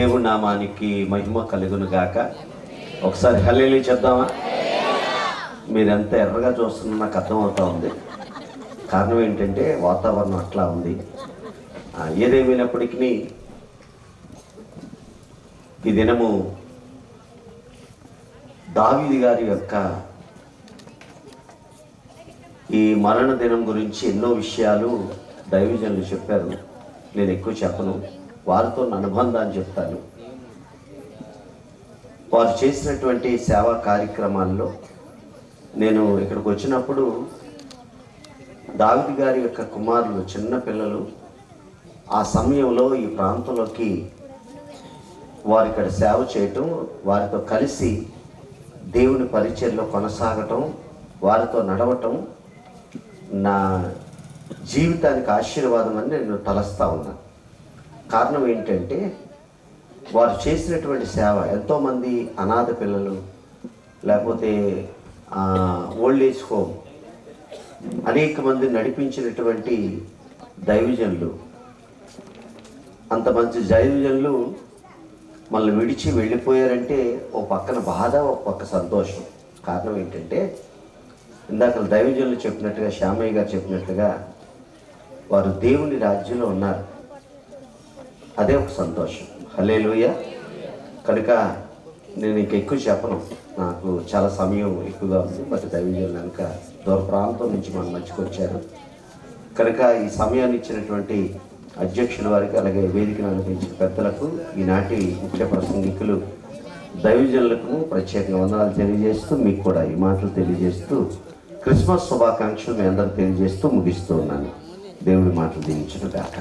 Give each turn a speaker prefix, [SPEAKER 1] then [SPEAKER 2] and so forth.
[SPEAKER 1] దేవుడి నామానికి మహిమ కలుగును గాక. ఒకసారి హల్లెలూయా చెప్దామా? మీరెంత ఎర్రగా చూస్తున్నా నాకు అర్థమవుతా ఉంది. కారణం ఏంటంటే వాతావరణం అట్లా ఉంది. ఏదేమైనప్పటికీ ఈ దినము దావీదు గారి యొక్క ఈ మరణ దినం గురించి ఎన్నో విషయాలు దైవజనులు చెప్పారు. నేను ఎక్కువ చెప్పను, వారితో అనుబంధాన్ని చెప్తాను. వారు చేసినటువంటి సేవా కార్యక్రమాల్లో నేను ఇక్కడికి వచ్చినప్పుడు దావీదు గారి యొక్క కుమారులు చిన్న పిల్లలు ఆ సమయంలో ఈ ప్రాంతంలోకి వారు ఇక్కడ సేవ చేయటం, వారితో కలిసి దేవుని పరిచర్యలో కొనసాగటం, వారితో నడవటం నా జీవితానికి ఆశీర్వాదం అని నేను తలస్తా ఉన్నాను. కారణం ఏంటంటే వారు చేసినటువంటి సేవ ఎంతోమంది అనాథ పిల్లలు, లేకపోతే ఓల్డ్ ఏజ్ హోమ్, అనేక మంది నడిపించినటువంటి దైవజనులు. అంత మంచి దైవజనులు మనల్ని విడిచి వెళ్ళిపోయారంటే ఓ పక్కన బాధ, ఒక పక్క సంతోషం. కారణం ఏంటంటే ఇందాక దైవజనులు చెప్పినట్టుగా, శ్యామయ్య గారు చెప్పినట్టుగా వారు దేవుని రాజ్యంలో ఉన్నారు. అదే ఒక సంతోషం. హల్లెలూయా. కనుక నేను ఇంక ఎక్కువ చెప్పను, నాకు చాలా సమయం ఎక్కువగా ఉంది. బట్ దైవజనులు కనుక దూర ప్రాంతం నుంచి మన మధ్యకి వచ్చారు కనుక ఈ సమయాన్ని ఇచ్చినటువంటి అధ్యక్షుల వారికి, అలాగే వేదికను అనిపించిన పెద్దలకు, ఈనాటి ముఖ్య ప్రసంగికులు దైవజనులకు ప్రత్యేకంగా వందనాలు తెలియజేస్తూ, మీకు కూడా ఈ మాటలు తెలియజేస్తూ క్రిస్మస్ శుభాకాంక్షలు మీ అందరూ తెలియజేస్తూ ముగిస్తూ ఉన్నాను. దేవుడి మాటలు దీవించును గాక.